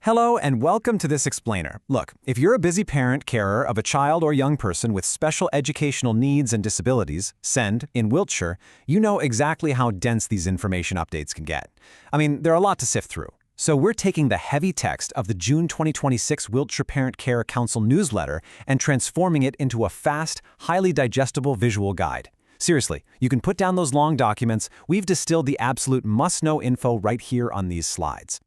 Hello and welcome to this explainer. Look, if you're a busy parent, carer of a child or young person with special educational needs and disabilities, SEND, in Wiltshire, you know exactly how dense these information updates can get. I mean, they're a lot to sift through. So we're taking the heavy text of the June 2026 Wiltshire Parent Care Council newsletter and transforming it into a fast, highly digestible visual guide. Seriously, you can put down those long documents. We've distilled the absolute must-know info right here on these slides.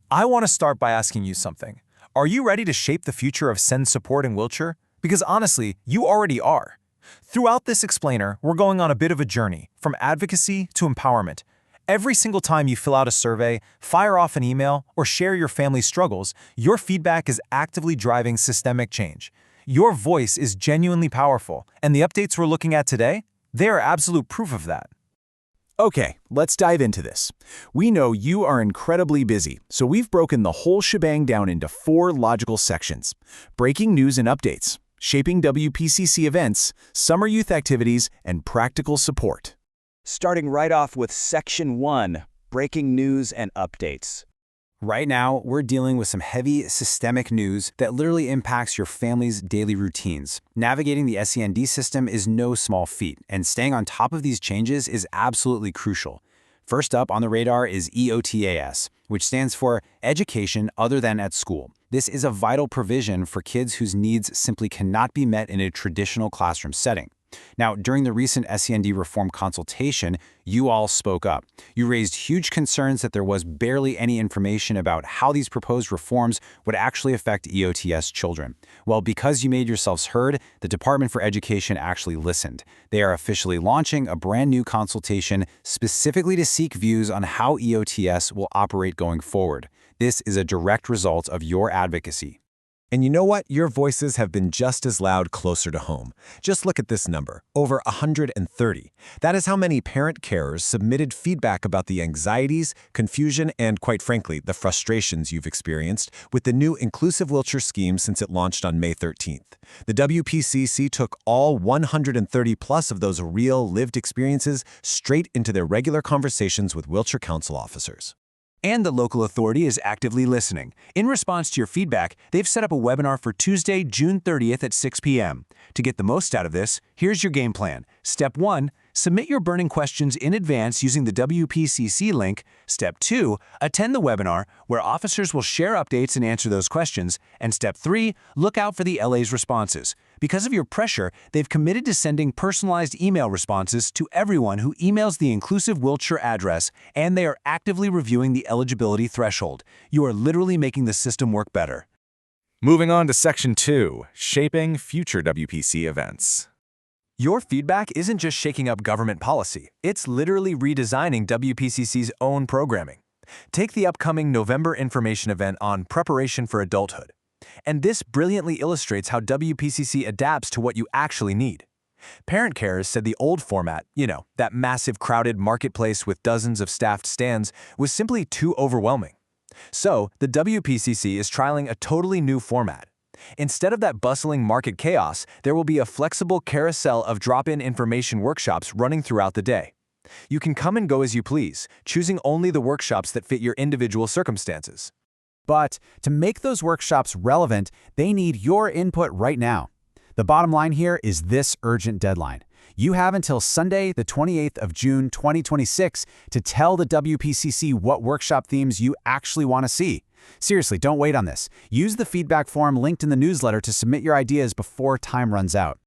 I want to start by asking you something. Are you ready to shape the future of SEND support in Wiltshire? Because honestly, you already are. Throughout this explainer, we're going on a bit of a journey, from advocacy to empowerment. Every single time you fill out a survey, fire off an email, or share your family's struggles, your feedback is actively driving systemic change. Your voice is genuinely powerful, and the updates we're looking at today, they are absolute proof of that. Okay, let's dive into this. We know you are incredibly busy, so we've broken the whole shebang down into 4 logical sections: breaking news and updates, shaping WPCC events, summer youth activities, and practical support. Starting right off with Section 1, breaking news and updates. Right now, we're dealing with some heavy, systemic news that literally impacts your family's daily routines. Navigating the SEND system is no small feat, and staying on top of these changes is absolutely crucial. First up on the radar is EOTAS, which stands for Education Other Than at School. This is a vital provision for kids whose needs simply cannot be met in a traditional classroom setting. Now, during the recent SEND reform consultation, you all spoke up. You raised huge concerns that there was barely any information about how these proposed reforms would actually affect EOTS children. Well, because you made yourselves heard, the Department for Education actually listened. They are officially launching a brand new consultation specifically to seek views on how EOTS will operate going forward. This is a direct result of your advocacy. And you know what? Your voices have been just as loud closer to home. Just look at this number, over 130. That is how many parent carers submitted feedback about the anxieties, confusion, and quite frankly, the frustrations you've experienced with the new Inclusive Wiltshire scheme since it launched on May 13th. The WPCC took all 130 plus of those real lived experiences straight into their regular conversations with Wiltshire Council officers. And the local authority is actively listening. In response to your feedback, they've set up a webinar for Tuesday, June 30th at 6 p.m. To get the most out of this, here's your game plan. Step 1, submit your burning questions in advance using the WPCC link. Step 2, attend the webinar, where officers will share updates and answer those questions. And Step 3, look out for the LA's responses. Because of your pressure, they've committed to sending personalized email responses to everyone who emails the Inclusive Wiltshire address, and they are actively reviewing the eligibility threshold. You are literally making the system work better. Moving on to Section 2, shaping future WPC events. Your feedback isn't just shaking up government policy, it's literally redesigning WPCC's own programming. Take the upcoming November information event on preparation for adulthood. And this brilliantly illustrates how WPCC adapts to what you actually need. Parent carers said the old format, that massive crowded marketplace with dozens of staffed stands, was simply too overwhelming. So, the WPCC is trialing a totally new format. Instead of that bustling market chaos, there will be a flexible carousel of drop-in information workshops running throughout the day. You can come and go as you please, choosing only the workshops that fit your individual circumstances. But to make those workshops relevant, they need your input right now. The bottom line here is this urgent deadline. You have until Sunday, the 28th of June 2026 to tell the WPCC what workshop themes you actually want to see. Seriously, don't wait on this. Use the feedback form linked in the newsletter to submit your ideas before time runs out.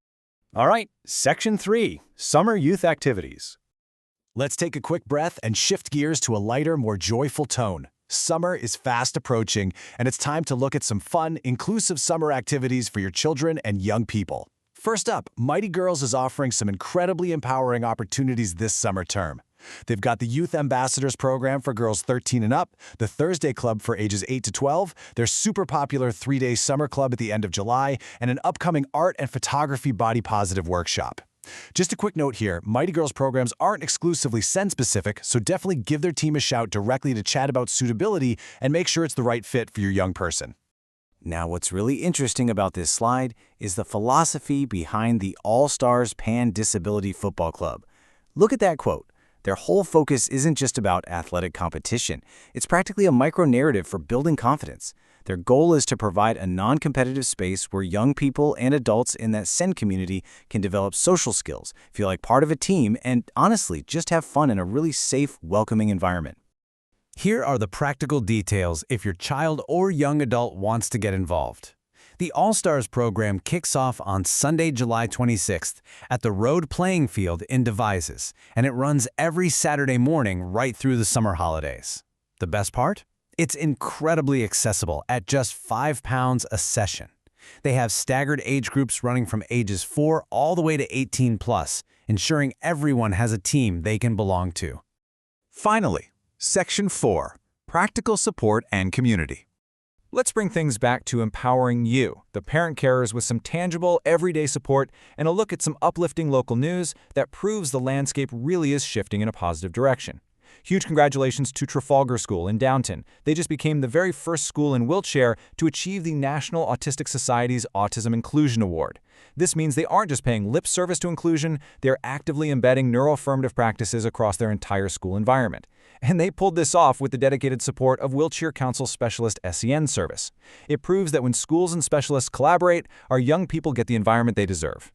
All right, Section 3, summer youth activities. Let's take a quick breath and shift gears to a lighter, more joyful tone. Summer is fast approaching, and it's time to look at some fun, inclusive summer activities for your children and young people. First up, Mighty Girls is offering some incredibly empowering opportunities this summer term. They've got the Youth Ambassadors program for girls 13 and up, the Thursday Club for ages 8 to 12, their super popular 3-day summer club at the end of July, and an upcoming art and photography body positive workshop. Just a quick note here, Mighty Girls programs aren't exclusively SEND-specific, so definitely give their team a shout directly to chat about suitability and make sure it's the right fit for your young person. Now, what's really interesting about this slide is the philosophy behind the All-Stars Pan Disability Football Club. Look at that quote. Their whole focus isn't just about athletic competition. It's practically a micro-narrative for building confidence. Their goal is to provide a non-competitive space where young people and adults in that SEND community can develop social skills, feel like part of a team, and honestly, just have fun in a really safe, welcoming environment. Here are the practical details if your child or young adult wants to get involved. The All-Stars program kicks off on Sunday, July 26th at the Road Playing Field in Devizes, and it runs every Saturday morning right through the summer holidays. The best part? It's incredibly accessible at just £5 a session. They have staggered age groups running from ages 4 all the way to 18 plus, ensuring everyone has a team they can belong to. Finally, Section 4, Practical Support and Community. Let's bring things back to empowering you, the parent carers, with some tangible, everyday support and a look at some uplifting local news that proves the landscape really is shifting in a positive direction. Huge congratulations to Trafalgar School in Downton. They just became the very first school in Wiltshire to achieve the National Autistic Society's Autism Inclusion Award. This means they aren't just paying lip service to inclusion, they're actively embedding neuroaffirmative practices across their entire school environment. And they pulled this off with the dedicated support of Wiltshire Council Specialist SEN Service. It proves that when schools and specialists collaborate, our young people get the environment they deserve.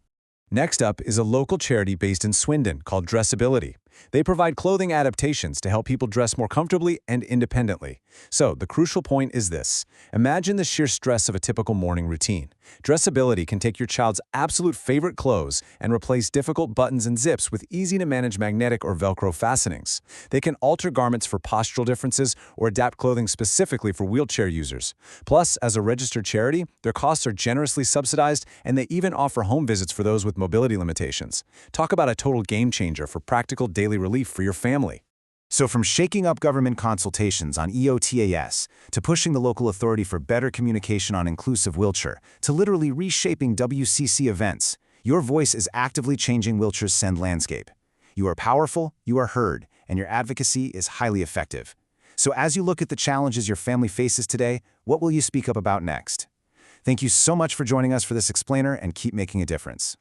Next up is a local charity based in Swindon called Dressability. They provide clothing adaptations to help people dress more comfortably and independently. So, the crucial point is this. Imagine the sheer stress of a typical morning routine. Dressability can take your child's absolute favorite clothes and replace difficult buttons and zips with easy-to-manage magnetic or Velcro fastenings. They can alter garments for postural differences or adapt clothing specifically for wheelchair users. Plus, as a registered charity, their costs are generously subsidized, and they even offer home visits for those with mobility limitations. Talk about a total game changer for practical daily relief for your family. So from shaking up government consultations on EOTAS, to pushing the local authority for better communication on Inclusive Wiltshire, to literally reshaping WCC events, your voice is actively changing Wiltshire's SEND landscape. You are powerful, you are heard, and your advocacy is highly effective. So as you look at the challenges your family faces today, what will you speak up about next? Thank you so much for joining us for this explainer, and keep making a difference.